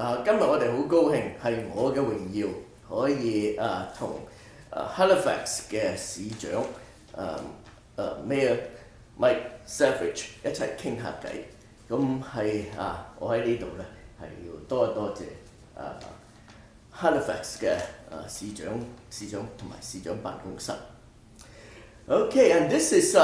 今日我哋好高興係我嘅榮耀，可以同Halifax 嘅市長Mayor Mike Savage 一齊傾下偈。咁係我喺呢度咧係要多謝Halifax 嘅市長同埋市長辦公室。Okay, and this is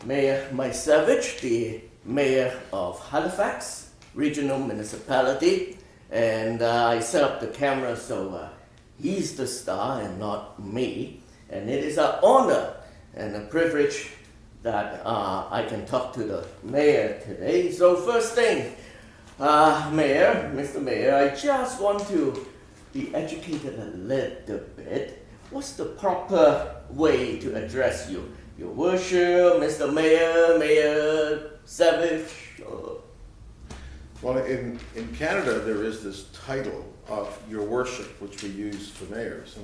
Mayor Mike Savage, the Mayor of Halifax Regional Municipality, and I set up the camera so he's the star and not me. And it is an honor and a privilege that I can talk to the mayor today. So first thing, Mr. Mayor, I just want to be educated a little bit. What's the proper way to address you? Your Worship, Mr. Mayor, Mayor Savage? Well, in Canada, there is this title of Your Worship, which we use for mayors.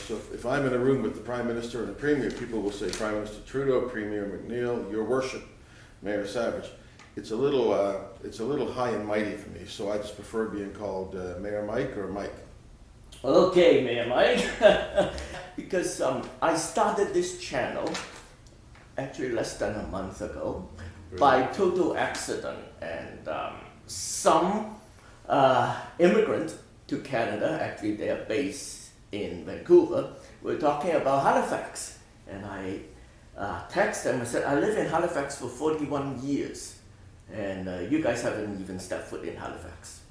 So if I'm in a room with the Prime Minister and the Premier, people will say Prime Minister Trudeau, Premier McNeil, Your Worship, Mayor Savage. It's a little high and mighty for me, so I just prefer being called Mayor Mike or Mike. Okay, Mayor Mike. Because I started this channel actually less than a month ago. By total accident, and some immigrants to Canada, actually they are based in Vancouver, were talking about Halifax, and I texted them and said, I live in Halifax for 41 years, and you guys haven't even stepped foot in Halifax.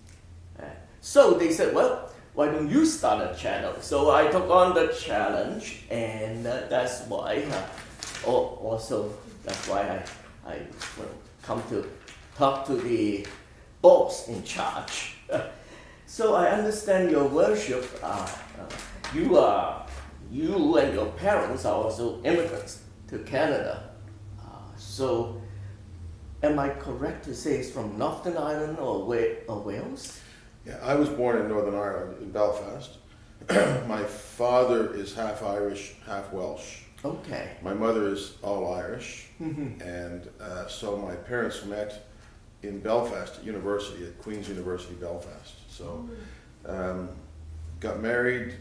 So they said, well, why don't you start a channel? So I took on the challenge, and that's why I come to talk to the boss in charge. So I understand your worship. You and your parents are also immigrants to Canada. So am I correct to say it's from Northern Ireland or Wales? Yeah, I was born in Northern Ireland, in Belfast. My father is half Irish, half Welsh. Okay. My mother is all Irish, and so my parents met in Belfast at university, at Queen's University, Belfast. So got married.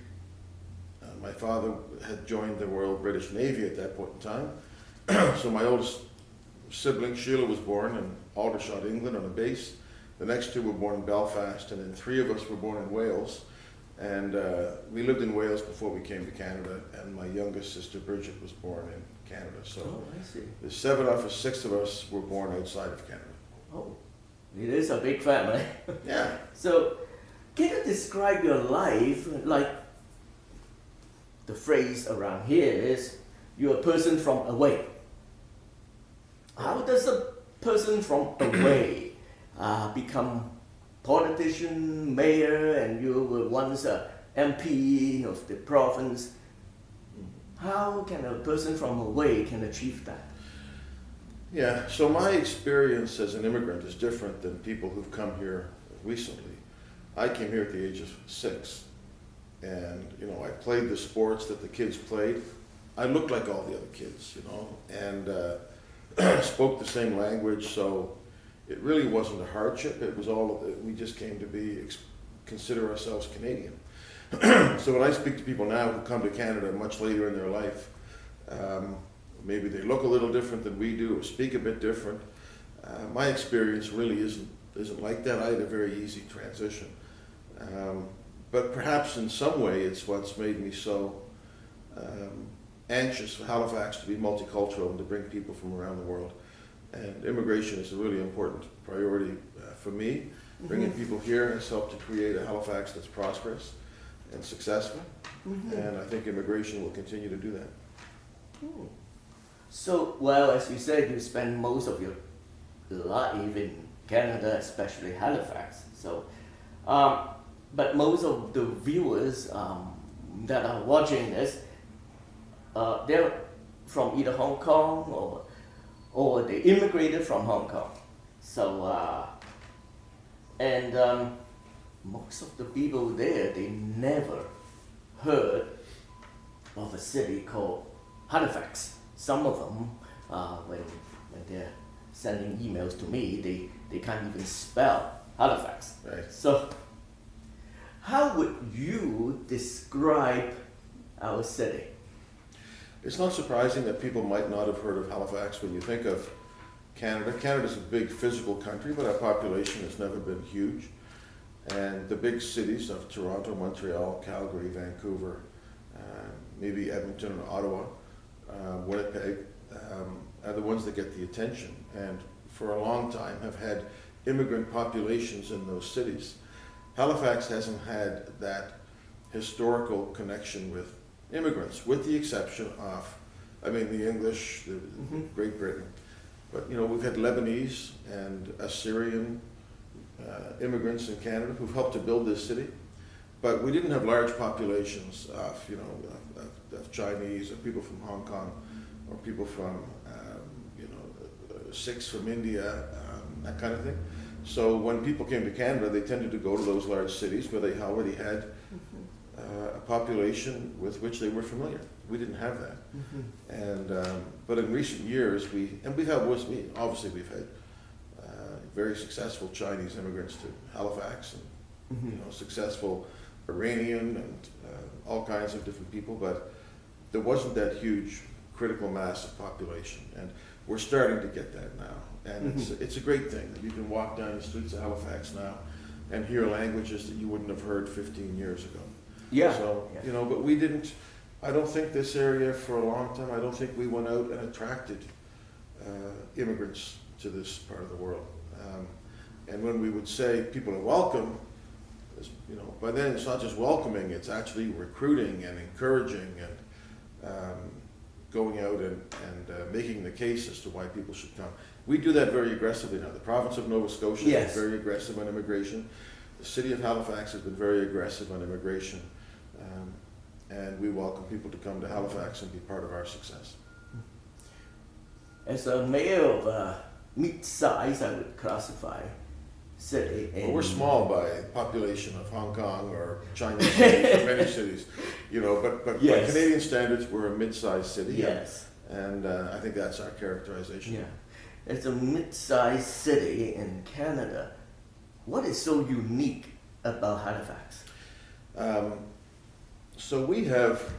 My father had joined the Royal British Navy at that point in time. So my oldest sibling, Sheila, was born in Aldershot, England, on a base. The next two were born in Belfast, and then three of us were born in Wales. And we lived in Wales before we came to Canada, and my youngest sister Bridget was born in Canada. So I see. there's 7 of us, 6 of us were born outside of Canada. Oh, it is a big family. Yeah. So can you describe your life? Like the phrase around here is, you're a person from away. How does a person from away become politician, mayor, and you were once a MP of the province? How can a person from away can achieve that? Yeah, so my experience as an immigrant is different than people who've come here recently. I came here at the age of 6, and I played the sports that the kids played. I looked like all the other kids, and spoke the same language, so it really wasn't a hardship. It was we just came to consider ourselves Canadian. So when I speak to people now who come to Canada much later in their life, maybe they look a little different than we do or speak a bit different. My experience really isn't like that. I had a very easy transition. But perhaps in some way it's what's made me so anxious for Halifax to be multicultural and to bring people from around the world. And immigration is a really important priority for me. Bringing people here has helped to create a Halifax that's prosperous and successful. And I think immigration will continue to do that. So, well, as you said, you spend most of your life in Canada, especially Halifax. So, but most of the viewers that are watching this, they're from either Hong Kong or they immigrated from Hong Kong. So, and most of the people there, they never heard of a city called Halifax. Some of them, when they're sending emails to me, they can't even spell Halifax. Right. So, how would you describe our city? It's not surprising that people might not have heard of Halifax when you think of Canada. Canada's a big physical country, but our population has never been huge. And the big cities of Toronto, Montreal, Calgary, Vancouver, maybe Edmonton and Ottawa, Winnipeg, are the ones that get the attention. And for a long time have had immigrant populations in those cities. Halifax hasn't had that historical connection with immigrants, with the exception of, the English, Great Britain. But, we've had Lebanese and Assyrian immigrants in Canada who've helped to build this city. But we didn't have large populations of, of Chinese or people from Hong Kong or people from, Sikhs from India, that kind of thing. So when people came to Canada, they tended to go to those large cities where they already had a population with which they were familiar. We didn't have that. And but in recent years, we've had very successful Chinese immigrants to Halifax, and successful Iranian and all kinds of different people, but there wasn't that huge critical mass of population, and we're starting to get that now. And it's a great thing that you can walk down the streets of Halifax now and hear languages that you wouldn't have heard 15 years ago. Yeah. So, but we didn't, I don't think this area for a long time, I don't think we went out and attracted immigrants to this part of the world. And when we would say people are welcome, by then it's not just welcoming, it's actually recruiting and encouraging and going out and making the case as to why people should come. We do that very aggressively now. The province of Nova Scotia is very aggressive on immigration. The city of Halifax has been very aggressive on immigration. And we welcome people to come to Halifax and be part of our success. As a mayor of a mid-size, I would classify city. Well, we're small by population of Hong Kong or Chinese cities or many cities, but by Canadian standards, we're a mid-sized city. Yes. And I think that's our characterization. Yeah. As a mid-sized city in Canada, what is so unique about Halifax? So we have,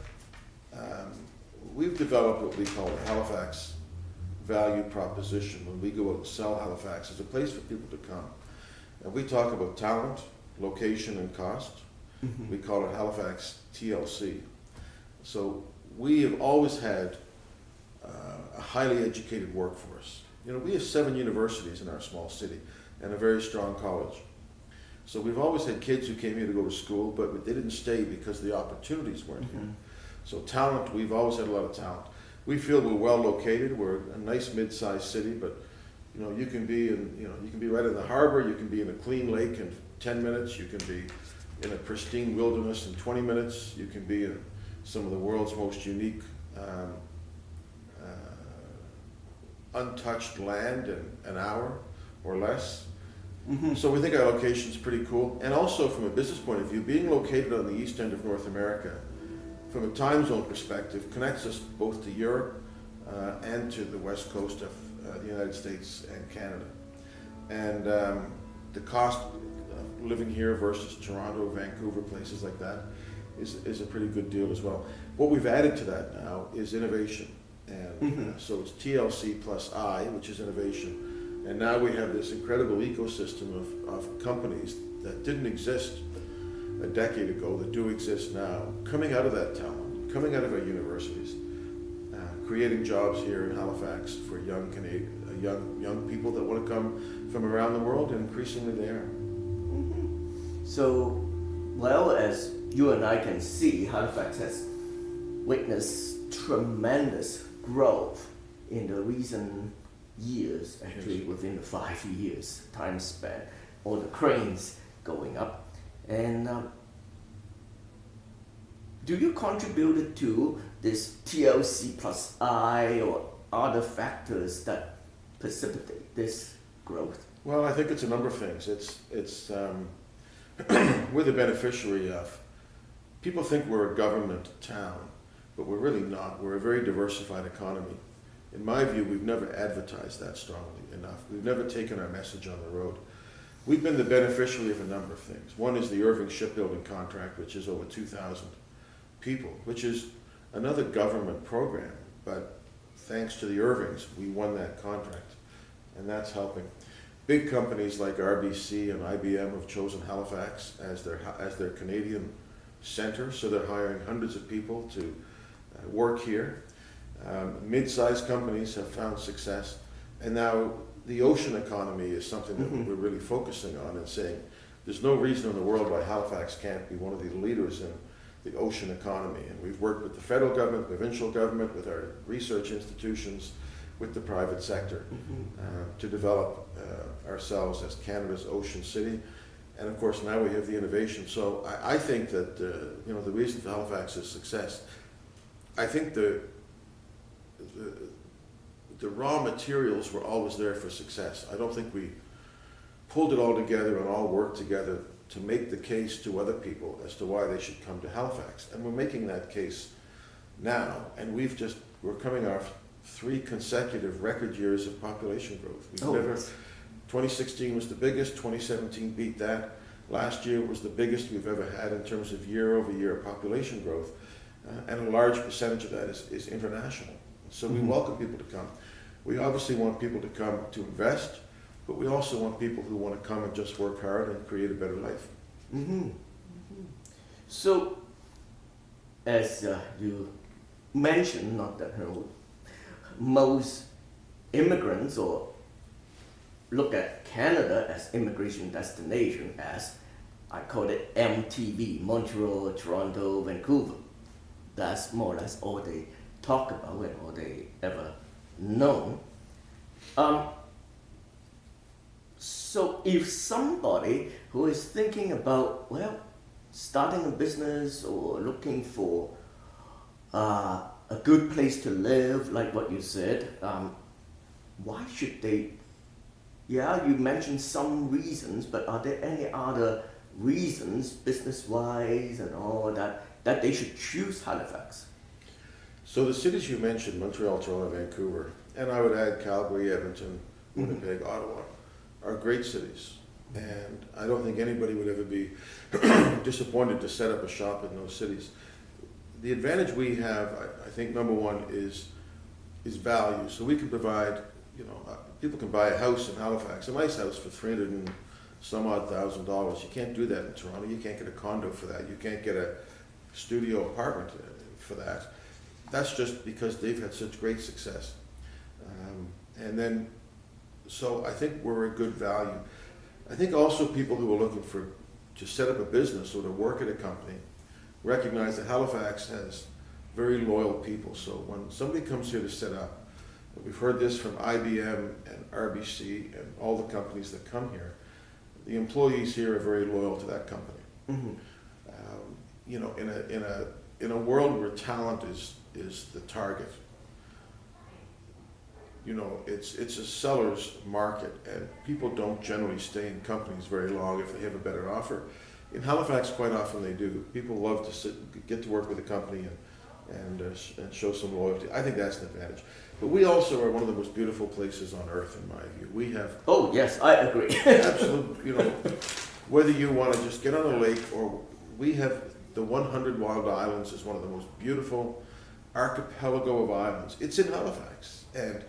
we've developed what we call the Halifax value proposition when we go out and sell Halifax as a place for people to come. And we talk about talent, location, and cost. We call it Halifax TLC. So we have always had a highly educated workforce. We have 7 universities in our small city and a very strong college. So we've always had kids who came here to go to school, but they didn't stay because the opportunities weren't here. So talent, we've always had a lot of talent. We feel we're well located. We're a nice mid-sized city, but you can be right in the harbor. You can be in a clean lake in 10 minutes. You can be in a pristine wilderness in 20 minutes. You can be in some of the world's most unique untouched land in an hour or less. So we think our location is pretty cool. And also from a business point of view, being located on the east end of North America, from a time zone perspective, connects us both to Europe and to the west coast of the United States and Canada. And the cost of living here versus Toronto, Vancouver, places like that is a pretty good deal as well. What we've added to that now is innovation. And so it's TLC plus I, which is innovation. And now we have this incredible ecosystem of companies that didn't exist a decade ago, that do exist now, coming out of that talent, coming out of our universities, creating jobs here in Halifax for young people that want to come from around the world, and increasingly they are. So, well, as you and I can see, Halifax has witnessed tremendous growth in the recent years, actually within the 5 years time span, all the cranes going up. And do you contribute to this TLC plus I or other factors that precipitate this growth? Well, I think it's a number of things. It's we're the beneficiary of, people think we're a government town, but we're really not. We're a very diversified economy. In my view, we've never advertised that strongly enough. We've never taken our message on the road. we've been the beneficiary of a number of things. One is the Irving shipbuilding contract, which is over 2,000 people, which is another government program, but thanks to the Irvings, we won that contract, and that's helping. Big companies like RBC and IBM have chosen Halifax as their Canadian center, so they're hiring hundreds of people to work here. Mid-sized companies have found success, and now the ocean economy is something that we're really focusing on and saying there's no reason in the world why Halifax can't be one of the leaders in the ocean economy. And we've worked with the federal government, provincial government, with our research institutions, with the private sector to develop ourselves as Canada's ocean city. And of course now we have the innovation. So I think that you know, the reason for Halifax's success, I think the raw materials were always there for success. I don't think we pulled it all together and all worked together to make the case to other people as to why they should come to Halifax. And we're making that case now, and we're coming off 3 consecutive record years of population growth. We've never, 2016 was the biggest, 2017 beat that. Last year was the biggest we've ever had in terms of year-over-year population growth, and a large percentage of that is international. So we welcome people to come. We obviously want people to come to invest, but we also want people who want to come and just work hard and create a better life. So, as you mentioned, not that most immigrants or look at Canada as immigration destination as, I call it MTV, Montreal, Toronto, Vancouver. That's more or less all they talk about and all they ever know. So if somebody who is thinking about, well, starting a business or looking for a good place to live, like what you said, why should they? Yeah, you mentioned some reasons, but are there any other reasons, business-wise and all that they should choose Halifax? So the cities you mentioned, Montreal, Toronto, Vancouver, and I would add Calgary, Edmonton, Winnipeg, Ottawa, are great cities. And I don't think anybody would ever be disappointed to set up a shop in those cities. The advantage we have, I think, number one is value. So we can provide, you know, people can buy a house in Halifax, a nice house for $300,000 and some odd $1,000. You can't do that in Toronto. You can't get a condo for that. You can't get a studio apartment for that. That's just because they've had such great success. And then, so I think we're a good value. I think also people who are looking to set up a business or to work at a company recognize that Halifax has very loyal people. So when somebody comes here to set up, we've heard this from IBM and RBC and all the companies that come here, the employees here are very loyal to that company. You know, in a world where talent is the target, you know, it's a seller's market, and people don't generally stay in companies very long if they have a better offer. In Halifax, quite often they do. People love to get to work with a company and show some loyalty. I think that's an advantage. But we also are one of the most beautiful places on earth, in my view. We have... Oh, yes, I agree. Absolutely. You know, whether you want to just get on a lake, or we have the 100 Wild Islands is one of the most beautiful archipelago of islands. It's in Halifax, and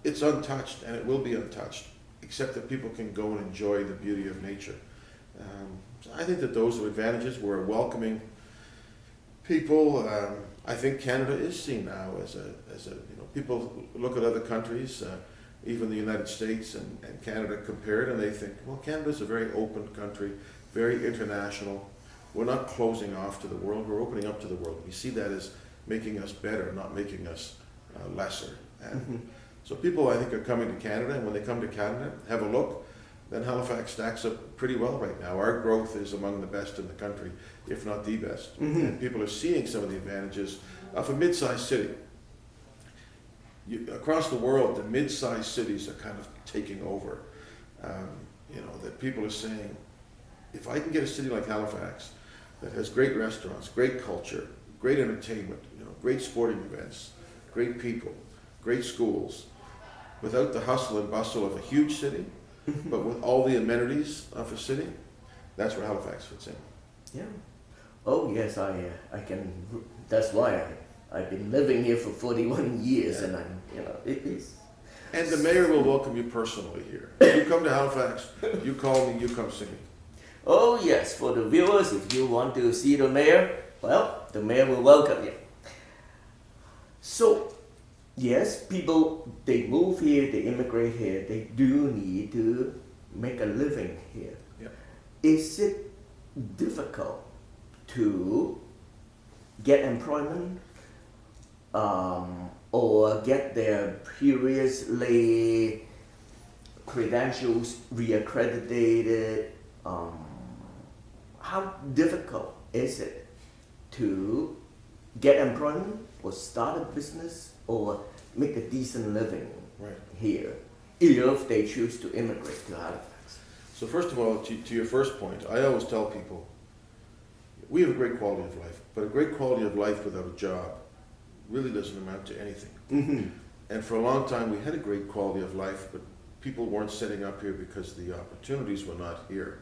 it's untouched, and it will be untouched, except that people can go and enjoy the beauty of nature. So I think that those are advantages. We're welcoming people. I think Canada is seen now as a you know, people look at other countries, even the United States and Canada compared, and they think, well, Canada's a very open country, very international. We're not closing off to the world, we're opening up to the world. We see that as making us better, not making us lesser. And so people, I think, are coming to Canada, and when they come to Canada, have a look, then Halifax stacks up pretty well right now. Our growth is among the best in the country, if not the best. And people are seeing some of the advantages of a mid-sized city. Across the world, the mid-sized cities are kind of taking over. You know, that people are saying, if I can get a city like Halifax that has great restaurants, great culture, great entertainment, you know, great sporting events, great people, great schools, without the hustle and bustle of a huge city, but with all the amenities of a city, that's where Halifax fits in. Yeah. Oh yes, I can. That's why I've been living here for 41 years, Yeah. and it is. And the mayor will welcome you personally here. If you come to Halifax, you call me, you come see me. Oh yes, for the viewers, if you want to see the mayor, well, the mayor will welcome you. So, yes, people, they move here, they immigrate here, they do need to make a living here. Yeah. Is it difficult to get employment or get their previously credentials reaccredited? How difficult is it to get employment or start a business or make a decent living here if they choose to immigrate to Halifax? So first of all, to your first point, I always tell people, we have a great quality of life, but a great quality of life without a job really doesn't amount to anything. Mm-hmm. And for a long time, we had a great quality of life, but people weren't setting up here because the opportunities were not here.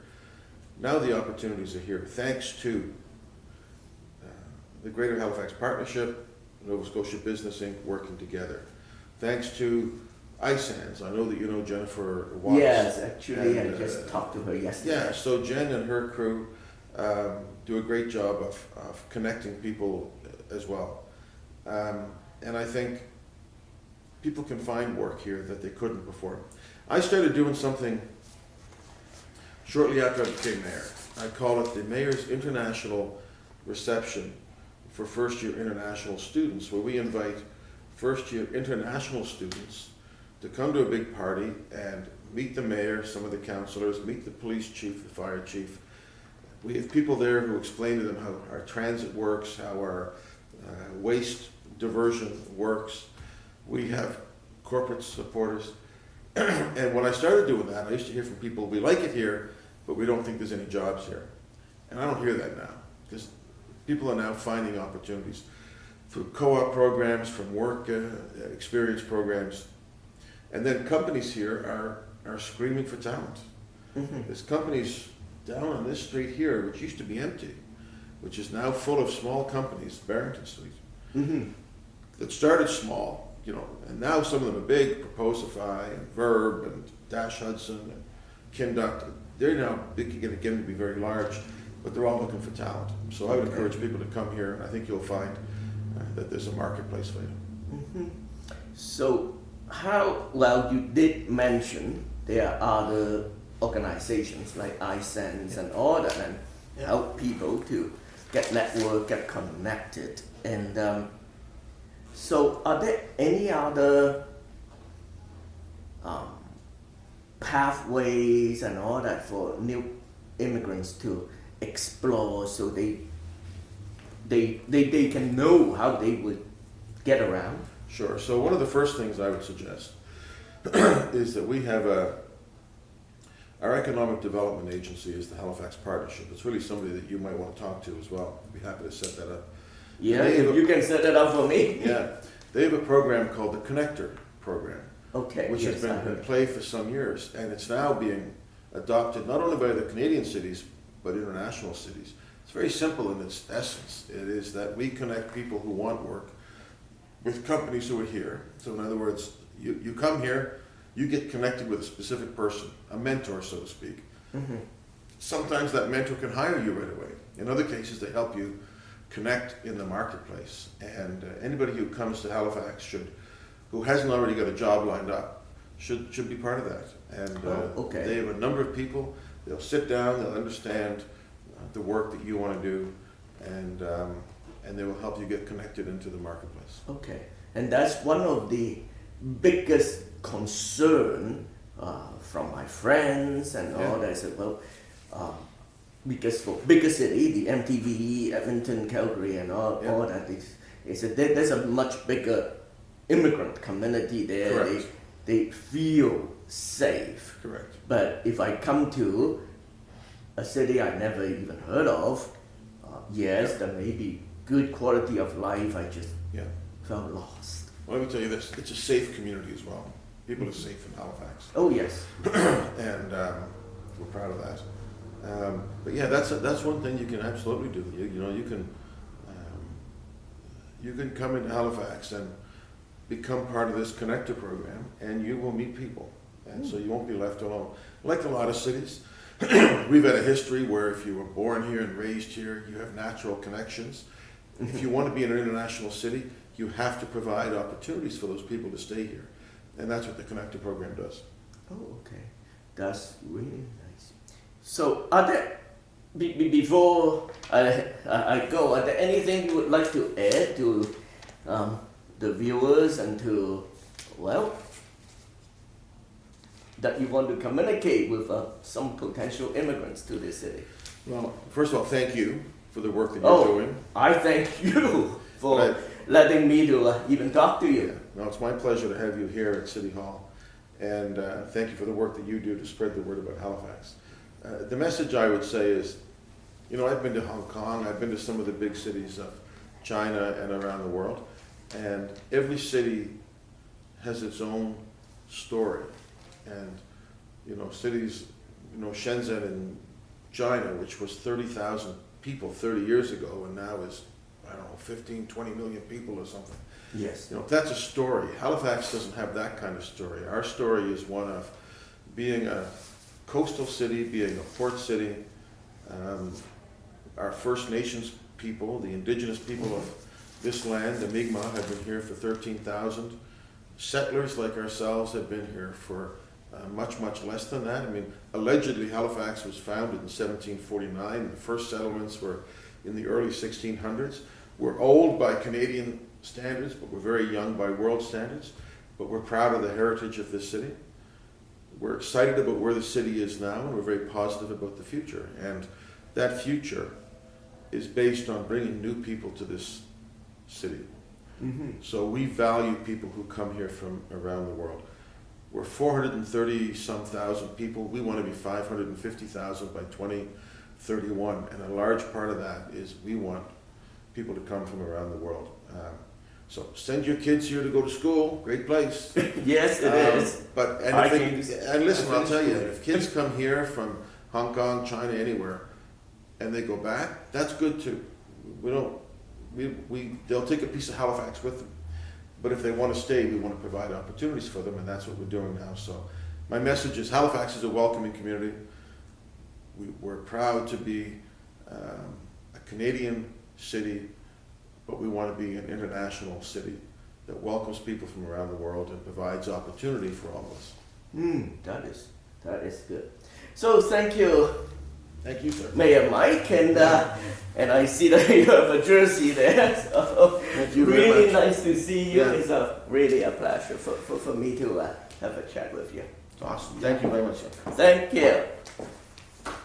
Now the opportunities are here, thanks to the Greater Halifax Partnership, Nova Scotia Business Inc. working together. Thanks to ISANS, I know that you know Jennifer Watts. Yes, actually, I just talked to her yesterday. Yeah, so Jen and her crew do a great job of connecting people as well. And I think people can find work here that they couldn't before. I started doing something shortly after I became mayor. I call it the Mayor's International Reception for first-year international students, where we invite first-year international students to come to a big party and meet the mayor, some of the councillors, meet the police chief, the fire chief. We have people there who explain to them how our transit works, how our waste diversion works. We have corporate supporters. And when I started doing that, I used to hear from people, we like it here, but we don't think there's any jobs here. And I don't hear that now, because people are now finding opportunities through co-op programs, from work experience programs. And then companies here are screaming for talent. Mm-hmm. There's companies down on this street here, which used to be empty, which is now full of small companies, Barrington Street, Mm-hmm. that started small, and now some of them are big, Proposify and Verb and Dash Hudson and Kinduct. They're now beginning to be very large, but they're all looking for talent. So I would encourage people to come here, and I think you'll find that there's a marketplace for you. Mm-hmm. So you did mention there are other organizations like iSense and all that, and help people to get network, get connected. And so are there any other pathways and all that for new immigrants to explore, so they can know how they would get around? Sure. So one of the first things I would suggest is that we have our economic development agency is the Halifax Partnership. It's really somebody that you might want to talk to as well. I'd be happy to set that up. Yeah, if you can set that up for me. Yeah. They have a program called the Connector Program, Okay. which has been in play for some years, and it's now being adopted not only by the Canadian cities, but international cities. It's very simple in its essence. It is that we connect people who want work with companies who are here. So in other words, you come here, you get connected with a specific person, a mentor, so to speak. Mm-hmm. Sometimes that mentor can hire you right away. In other cases, they help you connect in the marketplace. And anybody who comes to Halifax who hasn't already got a job lined up, should be part of that. And they have a number of people. They'll sit down, they'll understand the work that you want to do, and they will help you get connected into the marketplace. Okay, and that's one of the biggest concern from my friends and all that. I said, because for bigger city, the MTV, Edmonton, Calgary, and all that, there's a much bigger immigrant community there. Correct. They feel safe. Correct. But if I come to a city I never even heard of, there may be good quality of life. I just felt lost. Well, let me tell you this, it's a safe community as well. People are safe in Halifax. Oh, yes. And we're proud of that. But yeah, that's one thing you can absolutely do. You can come into Halifax and become part of this connector program, and you will meet people, and so you won't be left alone. Like a lot of cities, we've had a history where if you were born here and raised here, you have natural connections. If you want to be an international city, you have to provide opportunities for those people to stay here, and that's what the connector program does. Oh, okay. That's really nice. So, are there, before I go, are there anything you would like to add to the viewers and to, well, that you want to communicate with some potential immigrants to this city? Well, first of all, thank you for the work that you're doing. I thank you for letting me to even talk to you. Yeah. No, it's my pleasure to have you here at City Hall, and thank you for the work that you do to spread the word about Halifax. The message I would say is, I've been to Hong Kong, I've been to some of the big cities of China and around the world, and every city has its own story. And, cities, Shenzhen in China, which was 30,000 people 30 years ago, and now is, 15, 20 million people or something. Yes. That's a story. Halifax doesn't have that kind of story. Our story is one of being a coastal city, being a port city. Our First Nations people, the indigenous people of this land, the Mi'kmaq, have been here for 13,000. Settlers like ourselves have been here for much, much less than that. Allegedly Halifax was founded in 1749. The first settlements were in the early 1600s. We're old by Canadian standards, but we're very young by world standards. But we're proud of the heritage of this city. We're excited about where the city is now, and we're very positive about the future. And that future is based on bringing new people to this city. Mm-hmm. So we value people who come here from around the world. We're 430-some thousand people. We want to be 550,000 by 2031, and a large part of that is we want people to come from around the world. So send your kids here to go to school. Great place. Yes, it is. And listen, I'll tell you, if kids come here from Hong Kong, China, anywhere, and they go back, that's good too. They'll take a piece of Halifax with them. But if they want to stay, we want to provide opportunities for them, and that's what we're doing now. So my message is Halifax is a welcoming community. We're proud to be a Canadian city, but we want to be an international city that welcomes people from around the world and provides opportunity for all of us. That is good. So thank you. Thank you, sir. Mayor Mike, and I see that you have a jersey there. So thank you very really much. Nice to see you. Yeah. It's really a pleasure for me to have a chat with you. Awesome. Thank you very much, sir. Thank you.